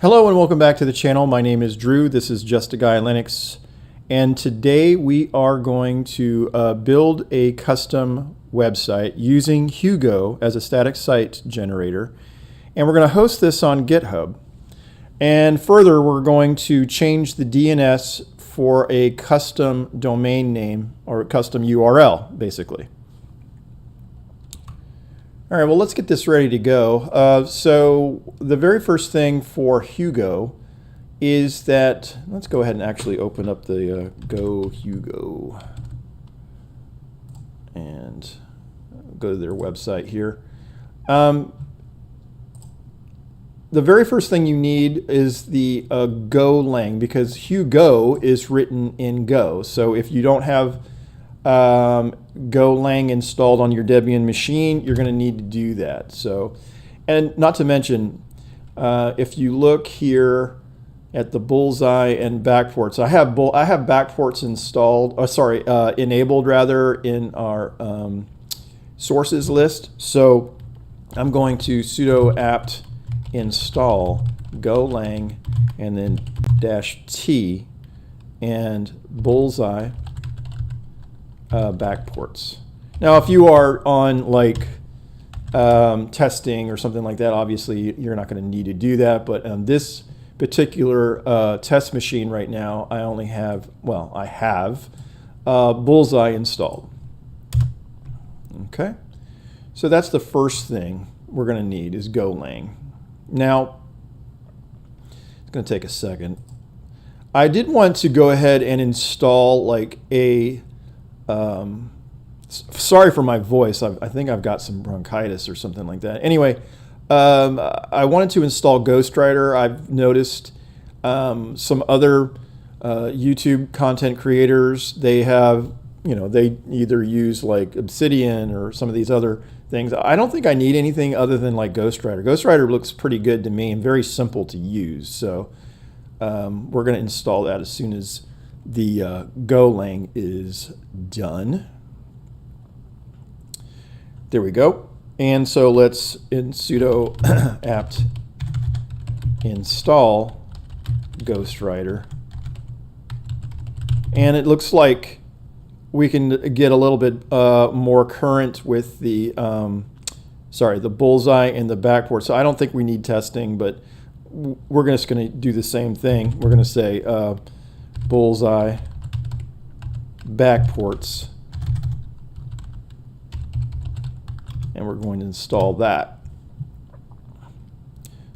Hello and welcome back to the channel. My name is Drew. This is Just a Guy Linux. And today we are going to build a custom website using Hugo as a static site generator. And we're going to host this on GitHub. And further, we're going to change the DNS for a custom domain name or a custom URL, basically. All right, well, let's get this ready to go. So the very first thing for Hugo is that, let's go ahead and actually open up the Go Hugo and go to their website here. The very first thing you need is the Golang, because Hugo is written in Go. So if you don't have Golang installed on your Debian machine, you're going to need to do that. So, and not to mention, if you look here at the bullseye and backports, I have backports installed. Enabled rather in our sources list. So I'm going to sudo apt install Golang and then -t and bullseye backports. Now, if you are on like testing or something like that, obviously you're not going to need to do that. But on this particular test machine right now, I only have, well, I have bullseye installed. Okay, so that's the first thing we're going to need is Golang. Now, it's going to take a second. I did want to go ahead and install like a sorry for my voice. I think I've got some bronchitis or something like that. Anyway, I wanted to install Ghostwriter. I've noticed some other YouTube content creators, they have, they either use like Obsidian or some of these other things. I don't think I need anything other than like Ghostwriter. Ghostwriter looks pretty good to me and very simple to use. So we're going to install that as soon as the Golang is done. There we go. And so let's in sudo apt install Ghostwriter. And it looks like we can get a little bit more current with the the bullseye and the backport. So I don't think we need testing, but we're just going to do the same thing. We're going to say bullseye backports, and we're going to install that.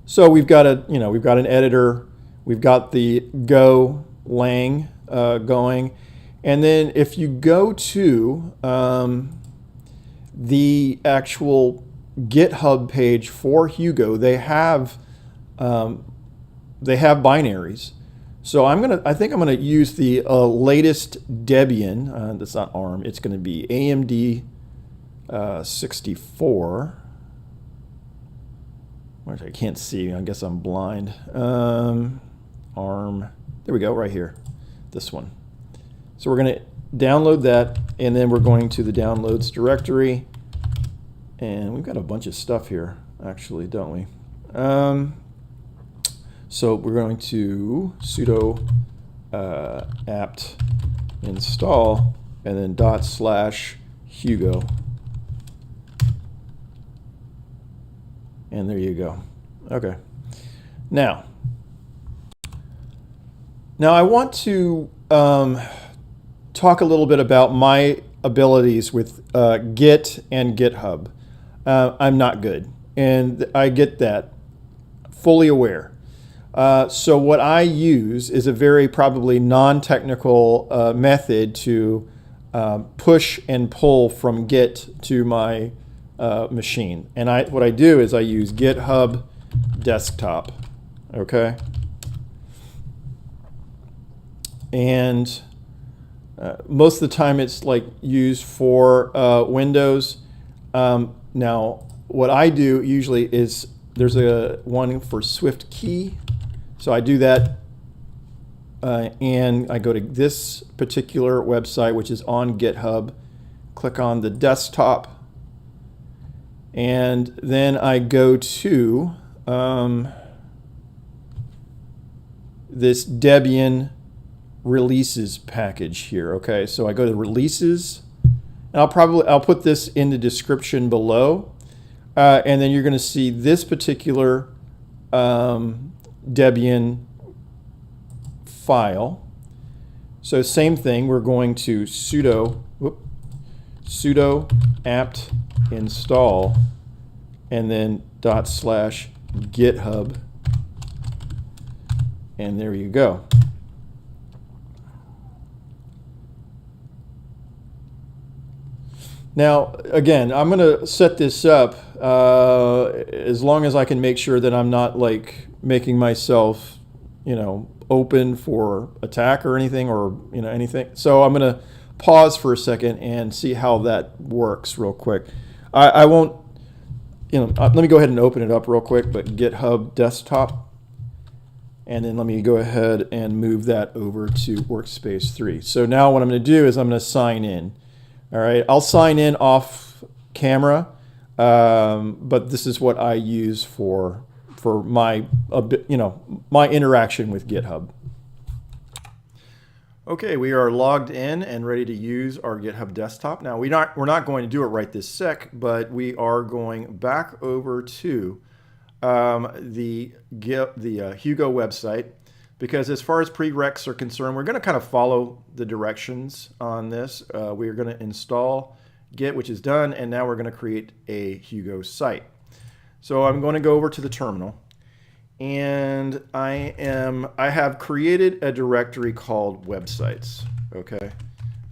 So we've got we've got an editor, we've got the Golang going, and then if you go to the actual GitHub page for Hugo, they have binaries. So I think I'm gonna use the latest Debian. That's not ARM. It's going to be AMD 64. Which I can't see. I guess I'm blind. ARM. There we go. Right here. This one. So we're going to download that, and then we're going to the downloads directory, and we've got a bunch of stuff here, actually, don't we? So we're going to sudo apt install and then /Hugo. And there you go. Okay. Now I want to talk a little bit about my abilities with Git and GitHub. I'm not good, and I get that, fully aware. So what I use is a very probably non-technical method to push and pull from Git to my machine. And what I do is I use GitHub desktop, okay? And most of the time it's like used for Windows. Now what I do usually is there's a one for Swift key. So I do that, and I go to this particular website, which is on GitHub, click on the desktop, and then I go to this Debian releases package here. Okay, so I go to releases, and I'll put this in the description below, and then you're going to see this particular Debian file. So same thing, we're going to sudo apt install and then /github, and there you go. Now, again, I'm going to set this up as long as I can make sure that I'm not like making myself, open for attack or anything, or anything. So I'm going to pause for a second and see how that works real quick. I won't, let me go ahead and open it up real quick, but GitHub desktop, and then let me go ahead and move that over to workspace 3. So now what I'm going to do is I'm going to sign in. All right, I'll sign in off camera, but this is what I use for my my interaction with GitHub. Okay, we are logged in and ready to use our GitHub desktop. Now we're not going to do it right this sec, but we are going back over to the Hugo website, because as far as prereqs are concerned, we're going to kind of follow the directions on this. We're going to install Git, which is done, and now we're going to create a Hugo site. So I'm going to go over to the terminal, and I have created a directory called websites. Okay,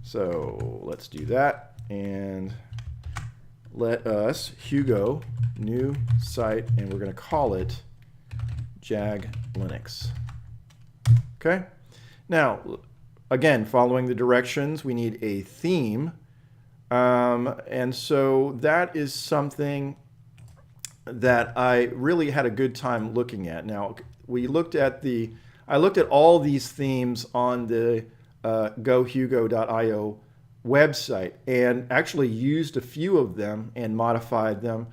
so let's do that, and let us Hugo new site, and we're going to call it Jag Linux. Okay, now again, following the directions, we need a theme, and so that is something that I really had a good time looking at. Now I looked at all these themes on the gohugo.io website and actually used a few of them and modified them.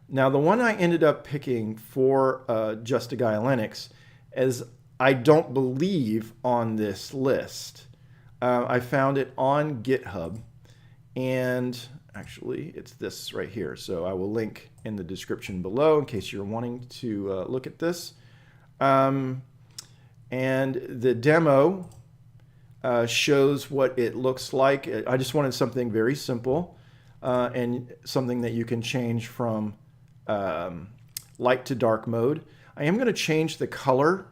Now the one I ended up picking for Just a Guy Linux is I don't believe on this list. I found it on GitHub, and actually it's this right here. So I will link in the description below in case you're wanting to look at this. And the demo shows what it looks like. I just wanted something very simple and something that you can change from light to dark mode. I am going to change the color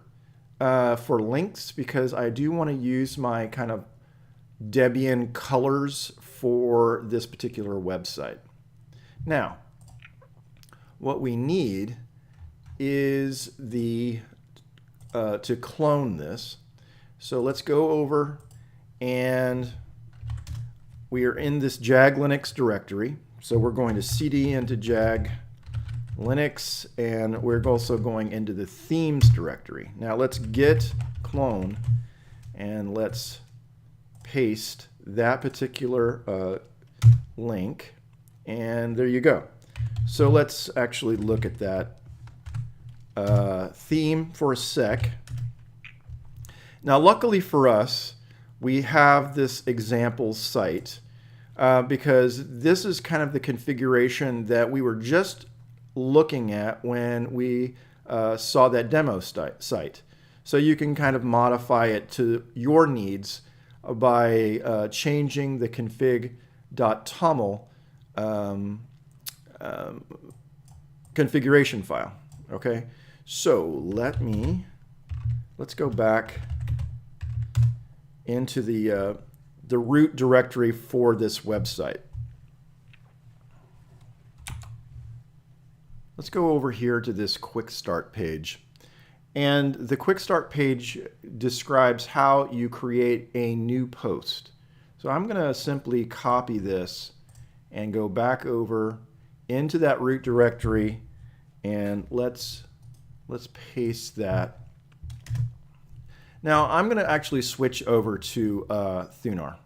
for links, because I do want to use my kind of Debian colors for this particular website. Now, what we need is to clone this. So let's go over, and we are in this Jag Linux directory. So we're going to cd into Jag Linux, and we're also going into the themes directory. Now let's git clone, and let's paste that particular link, and there you go. So let's actually look at that theme for a sec. Now luckily for us, we have this example site because this is kind of the configuration that we were just looking at when we saw that demo site. So you can kind of modify it to your needs by changing the config.toml configuration file. Okay, so let's go back into the root directory for this website. Let's go over here to this quick start page. And the quick start page describes how you create a new post. So I'm going to simply copy this and go back over into that root directory, and let's paste that. Now I'm going to actually switch over to Thunar.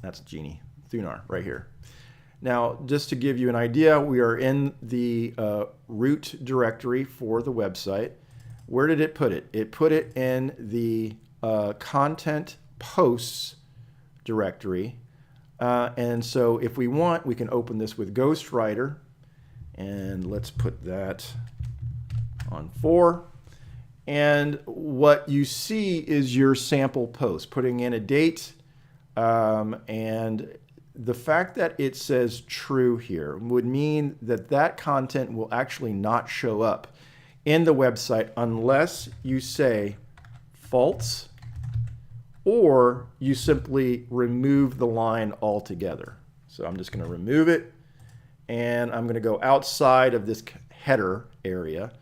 That's Genie. Thunar right here. Now, just to give you an idea, we are in the root directory for the website. Where did it put it? It put it in the content posts directory. And so if we want, we can open this with Ghostwriter. And let's put that on 4. And what you see is your sample post, putting in a date. And the fact that it says true here would mean that that content will actually not show up in the website unless you say false or you simply remove the line altogether. So I'm just going to remove it, and I'm going to go outside of this header area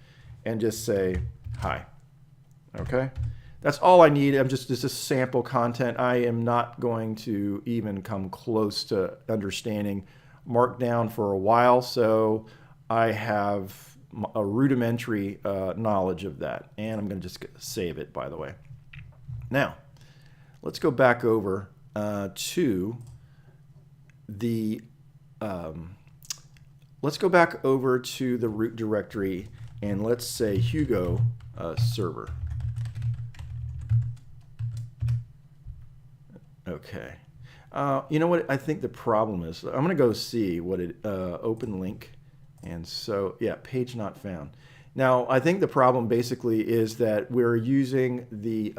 and just say hi. Okay, that's all I need. This is sample content. I am not going to even come close to understanding Markdown for a while, so I have a rudimentary knowledge of that, and I'm going to just save it, by the way. Now, let's go back over to the root directory, and let's say Hugo server. Okay. You know what I think the problem is? I'm going to go see what it open link. And so, yeah, page not found. Now, I think the problem basically is that we're using the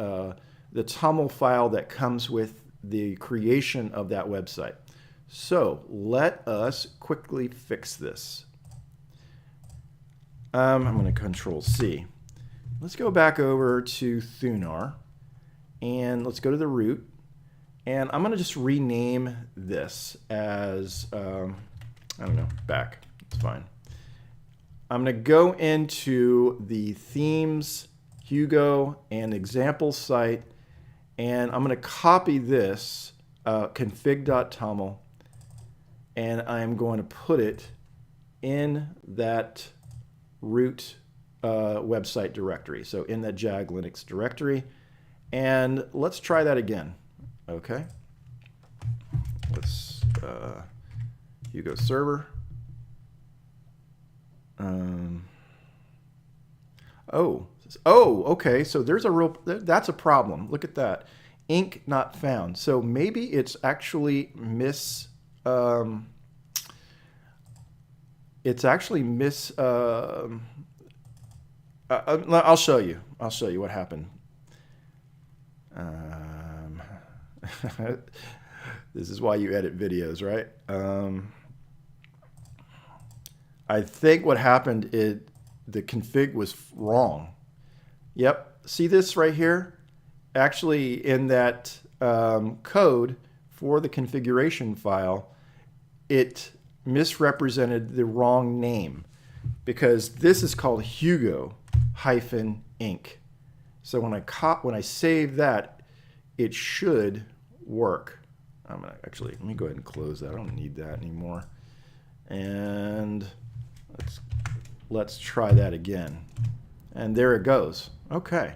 TOML file that comes with the creation of that website. So let us quickly fix this. I'm going to Control C. Let's go back over to Thunar, and let's go to the root. And I'm going to just rename this as, I don't know, back. It's fine. I'm going to go into the themes, Hugo, and example site, and I'm going to copy this config.toml, and I'm going to put it in that root website directory, so in that Jag Linux directory. And let's try that again. Okay. Let's Hugo server. Okay. So there's that's a problem. Look at that. Ink not found. So maybe it's actually I'll show you. I'll show you what happened. This is why you edit videos, right? I think what happened is the config was wrong. Yep, see this right here? Actually, in that code for the configuration file, it misrepresented the wrong name because this is called Hugo-Inc. So when I save that, it should work. I'm gonna actually, let me go ahead and close that. I don't need that anymore. And let's try that again. And there it goes. Okay.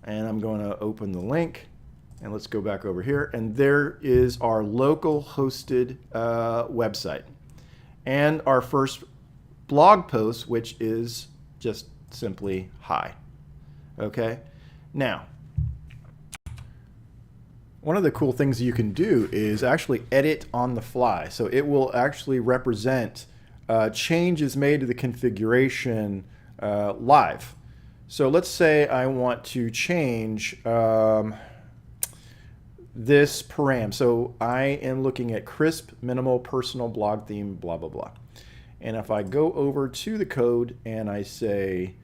And I'm going to open the link, and let's go back over here. And there is our local hosted website and our first blog post, which is just simply hi. Okay. Now, one of the cool things you can do is actually edit on the fly. So it will actually represent changes made to the configuration live. So let's say I want to change this param. So I am looking at crisp, minimal, personal blog theme, blah, blah, blah. And if I go over to the code and I say,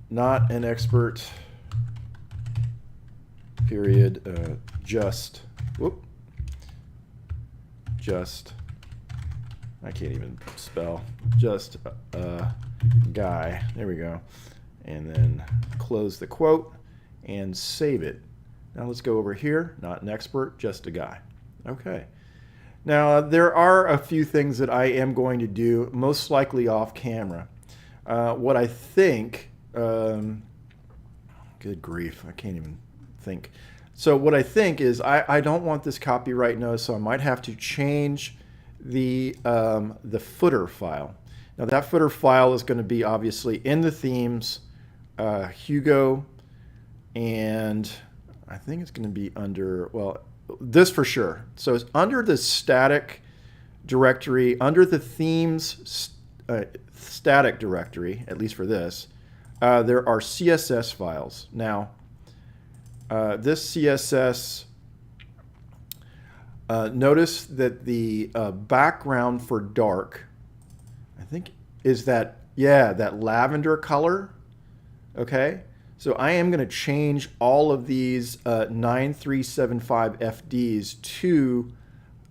not an expert, period, just, I can't even spell, just a guy, there we go, and then close the quote and save it. Now let's go over here, not an expert, just a guy. Okay. Now there are a few things that I am going to do, most likely off camera. What I think, good grief, I can't even think. So what I think is I don't want this copyright notice, so I might have to change the footer file. Now that footer file is going to be obviously in the themes, Hugo, and I think it's going to be under, well, this for sure. So it's under the static directory, under the themes static directory, at least for this. There are CSS files. Now, this CSS, notice that the background for dark, I think, is that, yeah, that lavender color. Okay, so I am going to change all of these 9375 FDs to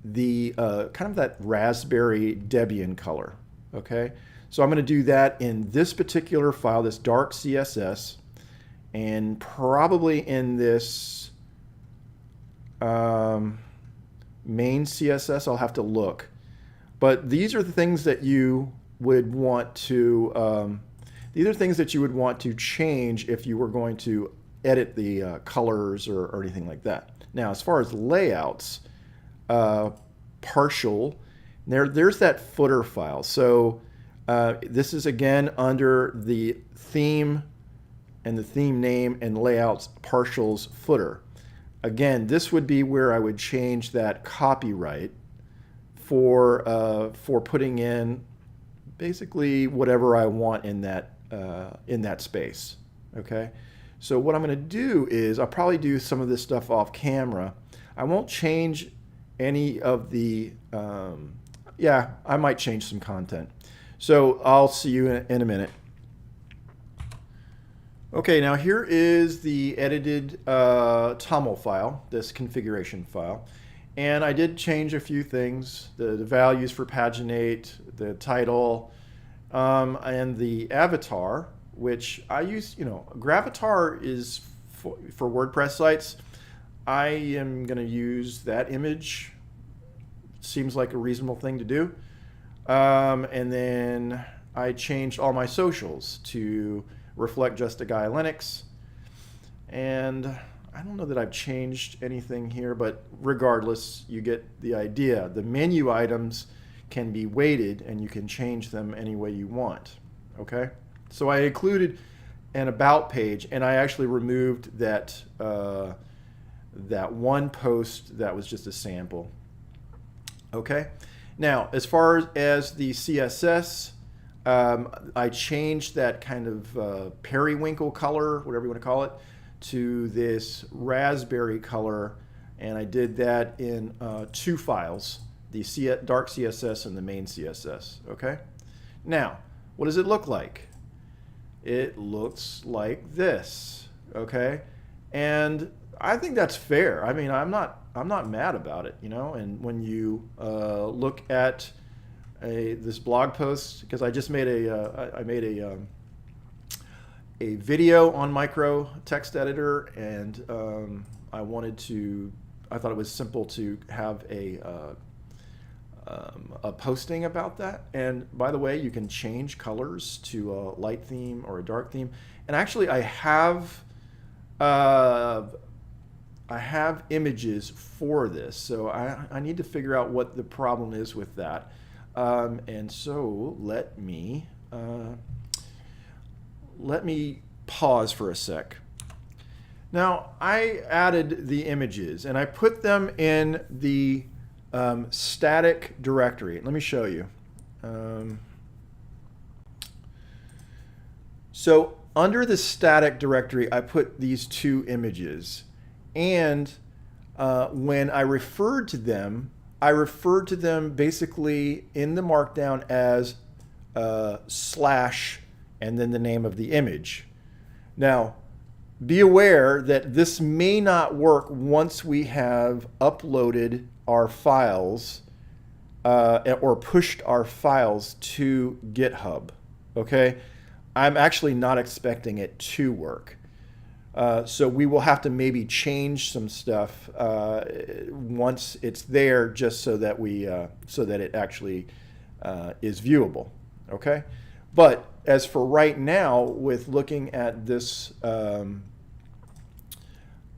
the kind of that raspberry Debian color. Okay, so I'm going to do that in this particular file, this dark CSS, and probably in this main CSS. I'll have to look, but these are the things that you would want to these are things that you would want to change if you were going to edit the colors or anything like that. Now, as far as layouts, partial, there's that footer file. So this is again under the theme and the theme name and layouts partials footer. Again, this would be where I would change that copyright for putting in basically whatever I want in that space. Okay, so what I'm going to do is I'll probably do some of this stuff off camera. I won't change any of the yeah, I might change some content. So I'll see you in a minute. Okay, now here is the edited TOML file, this configuration file. And I did change a few things, the values for paginate, the title, and the avatar, which I use, Gravatar is for WordPress sites. I am going to use that image. Seems like a reasonable thing to do. And then I changed all my socials to reflect Just a Guy Linux. And I don't know that I've changed anything here, but regardless, you get the idea. The menu items can be weighted and you can change them any way you want. Okay? So I included an about page, and I actually removed that that one post that was just a sample. Okay? Now, as far as the CSS, I changed that kind of periwinkle color, whatever you want to call it, to this raspberry color, and I did that in two files, the dark CSS and the main CSS. Okay? Now, what does it look like? It looks like this. Okay? And I think that's fair. I mean, I'm not mad about it, And when you look at this blog post, because I just made a video on micro text editor, and I thought it was simple to have a posting about that. And by the way, you can change colors to a light theme or a dark theme. And actually, I have images for this, so I need to figure out what the problem is with that. And so let me pause for a sec. Now, I added the images and I put them in the static directory. Let me show you. So under the static directory, I put these two images. And when I referred to them basically in the markdown as / and then the name of the image. Now, be aware that this may not work once we have uploaded our files or pushed our files to GitHub. Okay? I'm actually not expecting it to work. So we will have to maybe change some stuff once it's there, just so that it actually is viewable. Okay, but as for right now, with looking at this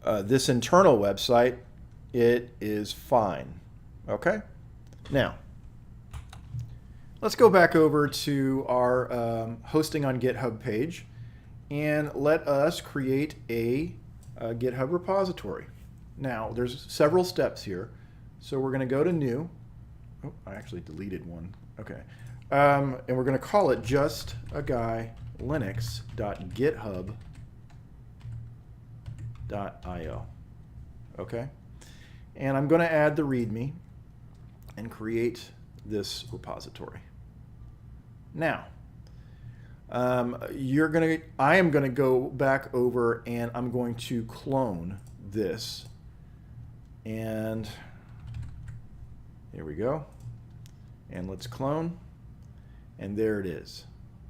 this internal website, it is fine. Okay, now Let's go back over to our hosting on GitHub page and let us create a GitHub repository. Now, there's several steps here. So we're going to go to new. Oh, I actually deleted one. Okay. And we're going to call it just a guy linux.github.io. Okay. And I'm going to add the README and create this repository. Now, I am going to go back over and I'm going to clone this. And here we go. And let's clone. And there it is.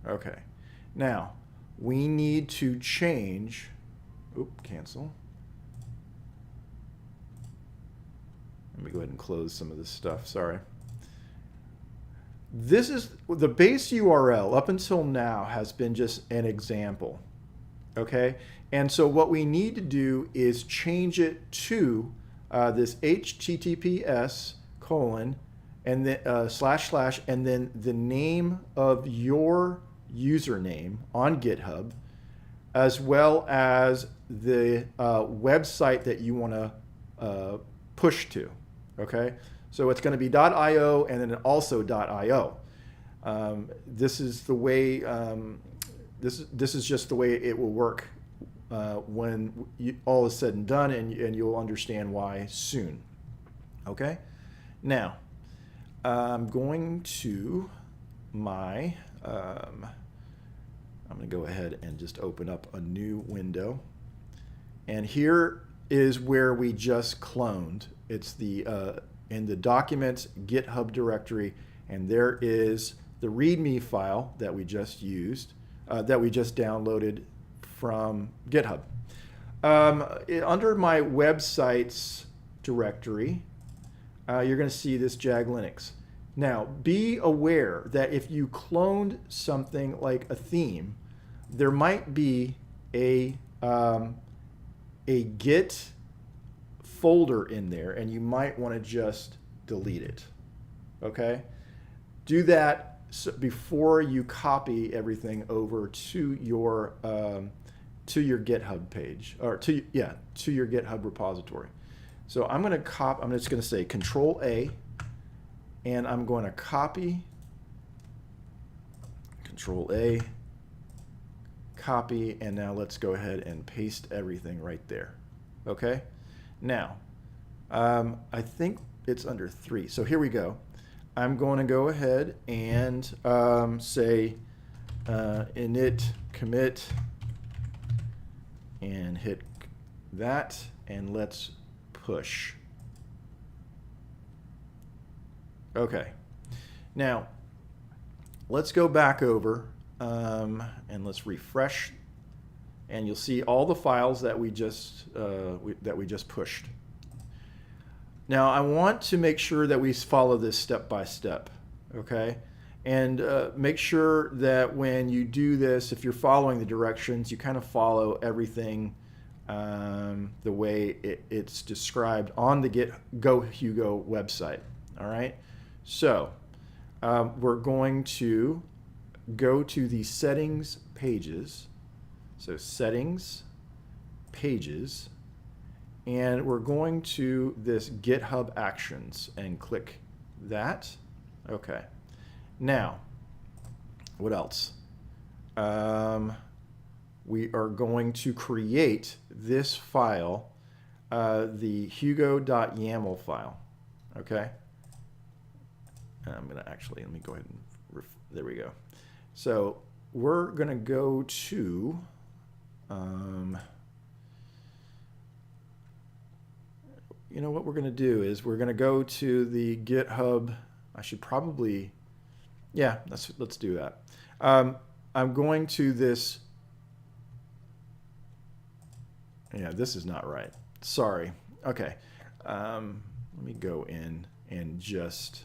Okay. Now, we need to change, cancel. Let me go ahead and close some of this stuff, sorry. This is, the base URL up until now has been just an example, okay? And so what we need to do is change it to this HTTPS : and then / and then the name of your username on GitHub, as well as the website that you want to push to. Okay, so it's going to be .io and then also .io. This is the way. This is just the way it will work when all is said and done, and you'll understand why soon. Okay, now I'm going to my. I'm going to go ahead and just open up a new window, and here is where we just cloned. It's the in the documents GitHub directory, and there is the README file that we just used, that we just downloaded from GitHub. Under my websites directory, you're going to see this Jag Linux. Now, be aware that if you cloned something like a theme, there might be a Git folder in there, and you might want to just delete it. Okay? Do that before you copy everything over to your GitHub page, or to your GitHub repository. So I'm going to copy. I'm just going to say Control A, and I'm going to copy. Control A, copy, and now let's go ahead and paste everything right there. Okay. Now, I think it's under 3. So here we go. I'm going to go ahead and say init commit and hit that, and let's push. Okay. Now, let's go back over and let's refresh. And you'll see all the files that we just pushed. Now I want to make sure that we follow this step by step, okay? And make sure that when you do this, if you're following the directions, you kind of follow everything the way it's described on the Go Hugo website. All right. So we're going to go to the settings pages. So settings, pages, and we're going to this GitHub Actions and click that. Okay. Now, what else? We are going to create this file, the hugo.yaml file. Okay. And I'm going to actually, let me go ahead and, there we go. So we're going to go to, you know what we're going to do is we're going to go to the GitHub. I should probably, yeah, let's do that. I'm going to this. Yeah, this is not right. Sorry. Okay. Let me go in and just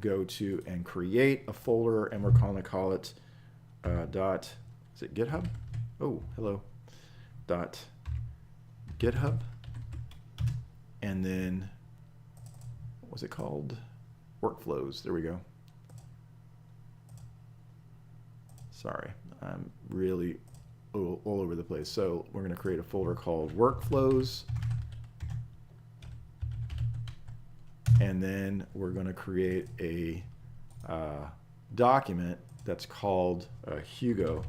go to and create a folder, and we're going to call it dot, is it GitHub? Oh, hello. Dot GitHub. And then, what was it called? Workflows. There we go. Sorry, I'm really all over the place. So we're going to create a folder called workflows. And then we're going to create a document that's called Hugo.yaml.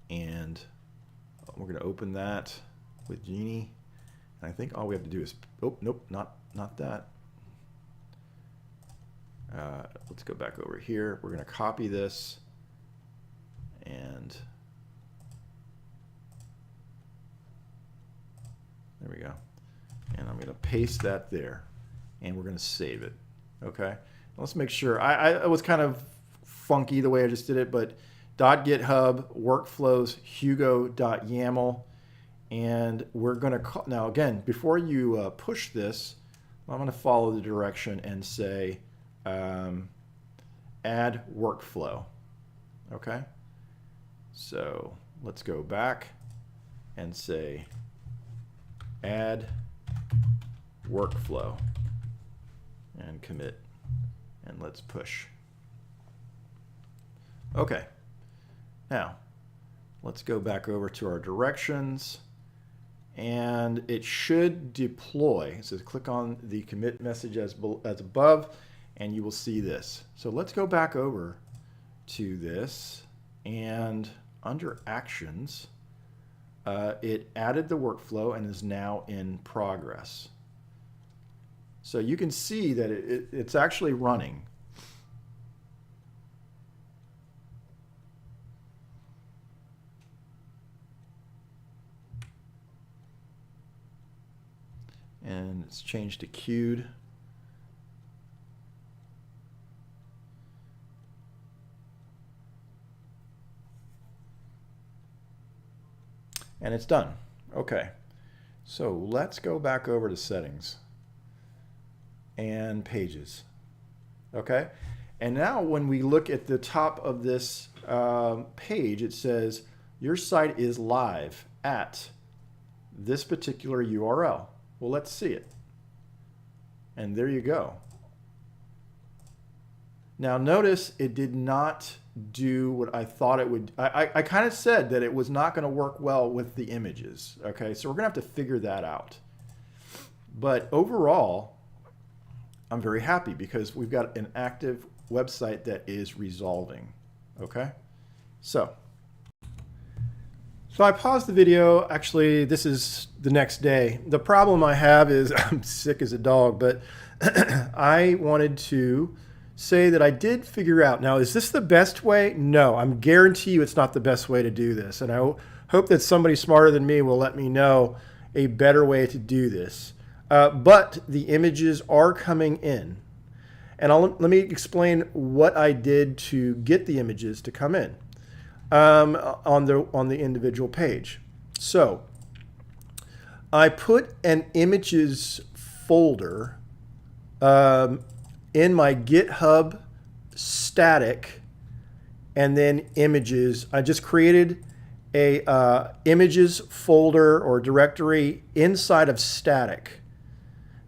And we're going to open that with Genie. And I think all we have to do is, oh, nope, not that. Let's go back over here. We're going to copy this and there we go. And I'm going to paste that there and we're going to save it. Okay. Let's make sure. I was kind of funky the way I just did it, but .github workflows hugo.yaml, and we're going to call, now again, before you push this, I'm going to follow the direction and say add workflow. Okay. So let's go back and say add workflow and commit, and let's push. Okay. Now, let's go back over to our directions, and it should deploy. So click on the commit message as above, and you will see this. So let's go back over to this, and under actions, it added the workflow and is now in progress. So you can see that it's actually running. And it's changed to queued. And it's done. Okay. So let's go back over to settings and pages. Okay. And now when we look at the top of this page, it says your site is live at this particular URL. Well, let's see it. And there you go. Now notice it did not do what I thought it would. I kind of said that it was not going to work well with the images. Okay, so we're going to have to figure that out. But overall, I'm very happy because we've got an active website that is resolving. Okay, so I paused the video. Actually, this is the next day. The problem I have is I'm sick as a dog, but I wanted to say that I did figure out. Now, is this the best way? No, I'm guarantee you it's not the best way to do this. And I hope that somebody smarter than me will let me know a better way to do this. But the images are coming in. And let me explain what I did to get the images to come in. On the individual page. So I put an images folder in my GitHub static and then images. I just created a images folder or directory inside of static.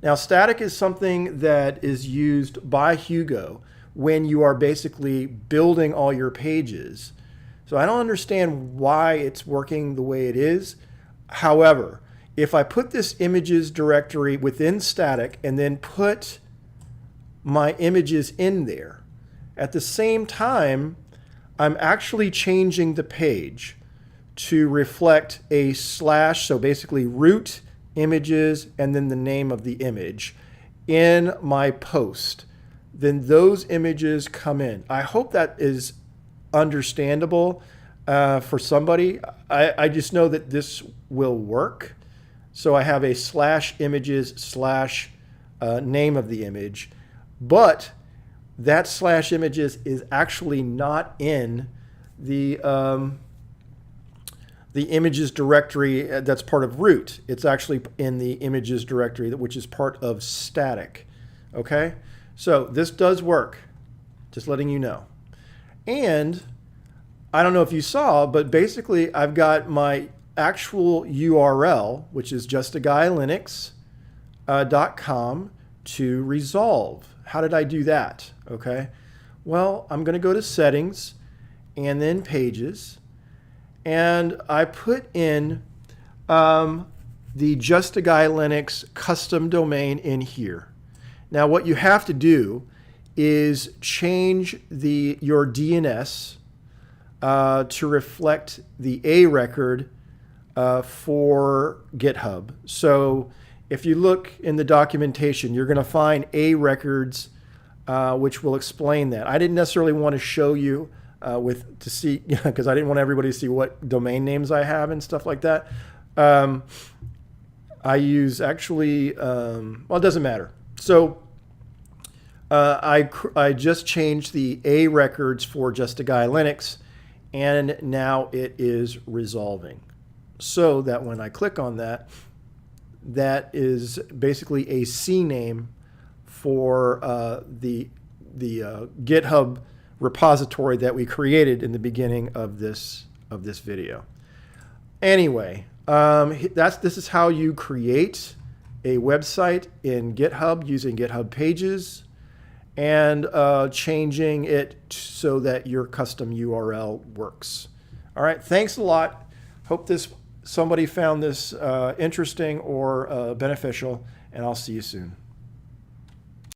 Now static is something that is used by Hugo when you are basically building all your pages. So I don't understand why it's working the way it is. However, if I put this images directory within static and then put my images in there, at the same time, I'm actually changing the page to reflect a slash, so basically root images and then the name of the image in my post. Then those images come in. I hope that is understandable for somebody. I just know that this will work. So I have a slash images slash name of the image, but that slash images is actually not in the images directory that's part of root. It's actually in the images directory, which is part of static. Okay, so this does work, just letting you know. And I don't know if you saw, but basically I've got my actual URL, which is justaguylinux.com to resolve. How did I do that? Okay, Well, I'm going to go to Settings and then Pages, and I put in the Just a Guy Linux custom domain in here. Now, what you have to do is change your DNS to reflect the A record for GitHub. So if you look in the documentation, you're going to find A records, which will explain that. I didn't necessarily want to show you to see, because I didn't want everybody to see what domain names I have and stuff like that. I use actually, well, it doesn't matter. So I just changed the A records for Just a Guy Linux, and now it is resolving. So that when I click on that, that is basically a C name for the GitHub repository that we created in the beginning of this video. Anyway, this is how you create a website in GitHub using GitHub Pages and changing it so that your custom URL works. All right, thanks a lot. Hope somebody found this interesting or beneficial, and I'll see you soon.